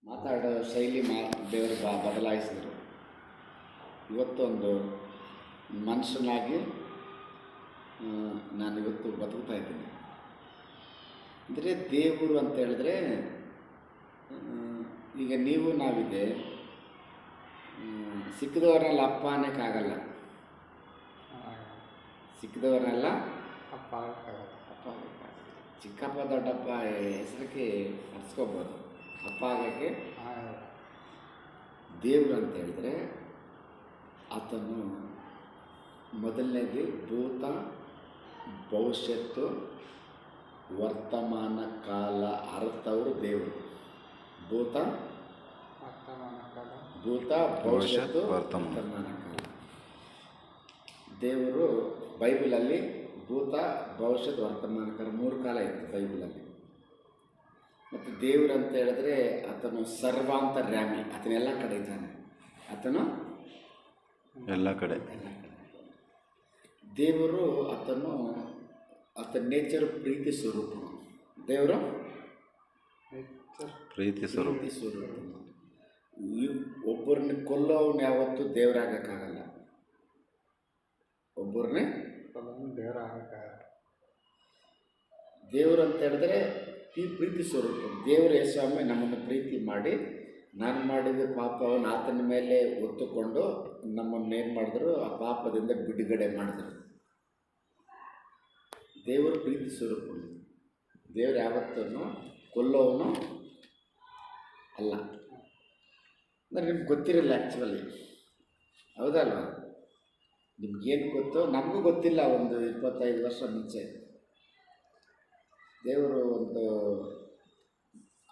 ಮಾತಾಡೋ ಶೈಲಿ ದೇವರು ಬದಲಾಯಿಸಿದರು. ಇವತ್ತೊಂದು ಮನುಷ್ಯನಾಗಿ ನಾನಿವತ್ತು ಬದುಕ್ತಾ ಇದ್ದೀನಿ. ಅಂದರೆ ದೇವರು ಅಂತ ಹೇಳಿದ್ರೆ ಈಗ ನೀವು ನಾವಿದೆ, ಸಿಕ್ಕಿದವ್ರನ್ನೆಲ್ಲ ಅಪ್ಪ ಅನ್ನೋಕ್ಕಾಗಲ್ಲ, ಸಿಕ್ಕಿದವ್ರನ್ನೆಲ್ಲ ಅಪ್ಪ ಆಗಕ್ಕಾಗಲ್ಲ. ಚಿಕ್ಕಪ್ಪ ದೊಡ್ಡಪ್ಪ ಹೆಸರಿಗೆ ಹರಿಸ್ಕೋಬೋದು, ಅಪ್ಪ ಆಗೋಕ್ಕೆ ದೇವರು ಅಂತ ಹೇಳಿದ್ರೆ ಆತನು ಮೊದಲನೇದು ಭೂತ ಭವಿಷ್ಯತ್ತು ವರ್ತಮಾನ ಕಾಲ ಅರ್ಥವರು ದೇವರು. ಭೂತ ಭವಿಷ್ಯತ್ತು ವರ್ತಮಾನ ಕಾಲ. ದೇವರು ಬೈಬಲಲ್ಲಿ ಭೂತ ಭವಿಷ್ಯತ್ ವರ್ತಮಾನ ಕಾಲ 3 ಕಾಲ ಇತ್ತು ಬೈಬಲಲ್ಲಿ. ಮತ್ತು ದೇವರು ಅಂತ ಹೇಳಿದ್ರೆ ಆತನು ಸರ್ವಾಂತರ್ಯಾಮಿ, ಆತನೆಲ್ಲ ಕಡೆ ಇದ್ದಾನೆ, ಆತನು ಎಲ್ಲ ಕಡೆ. ದೇವರು ಆತನ ನೇಚರ್ ಪ್ರೀತಿ ಸ್ವರೂಪ. ದೇವರು ಪ್ರೀತಿ ಸ್ವರೂಪ. ಒಬ್ಬರನ್ನ ಕೊಲ್ಲೋವನ್ನ ಯಾವತ್ತೂ ದೇವರಾಗಕ್ಕಾಗಲ್ಲ, ಒಬ್ಬರನ್ನೇ ದೇವರು ಅಂತ ಹೇಳಿದ್ರೆ ಪ್ರೀತಿ ಸ್ವರೂಪ. ದೇವರ ಸ್ವಾಮಿ ನಮ್ಮನ್ನು ಪ್ರೀತಿ ಮಾಡಿ, ನಾನು ಮಾಡಿದ ಪಾಪವನ್ನು ಆತನ ಮೇಲೆ ಹೊತ್ತುಕೊಂಡು ನಮ್ಮನ್ನು ಏನು ಮಾಡಿದ್ರು, ಆ ಪಾಪದಿಂದ ಬಿಡುಗಡೆ ಮಾಡಿದ್ರು. ದೇವರು ಪ್ರೀತಿ ಸ್ವರೂಪ. ದೇವರು ಯಾವತ್ತೂ ಕೊಲ್ಲೋವನು ಅಲ್ಲ. ಅಂದರೆ ನಿಮ್ಗೆ ಗೊತ್ತಿರಲ್ಲ ಆ್ಯಕ್ಚುಲಿ, ಹೌದಲ್ವ? ನಿಮ್ಗೇನು ಗೊತ್ತೋ ನಮಗೂ ಗೊತ್ತಿಲ್ಲ. ಒಂದು 25 ವರ್ಷ ಮುಂಚೆ ದೇವರು ಒಂದು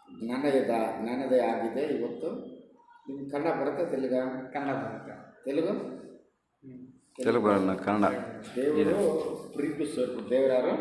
ಜ್ಞಾನೋದಯ ಆಗಿದೆ. ಇವತ್ತು ನಿಮ್ಗೆ ಕನ್ನಡ ಬರುತ್ತೆ? ಕನ್ನಡ ಬರುತ್ತೆ. ತೆಲುಗು ಕನ್ನಡ. ದೇವರು ಪ್ರೀತಿ ಸ್ವರೂಪ. ದೇವರಾರು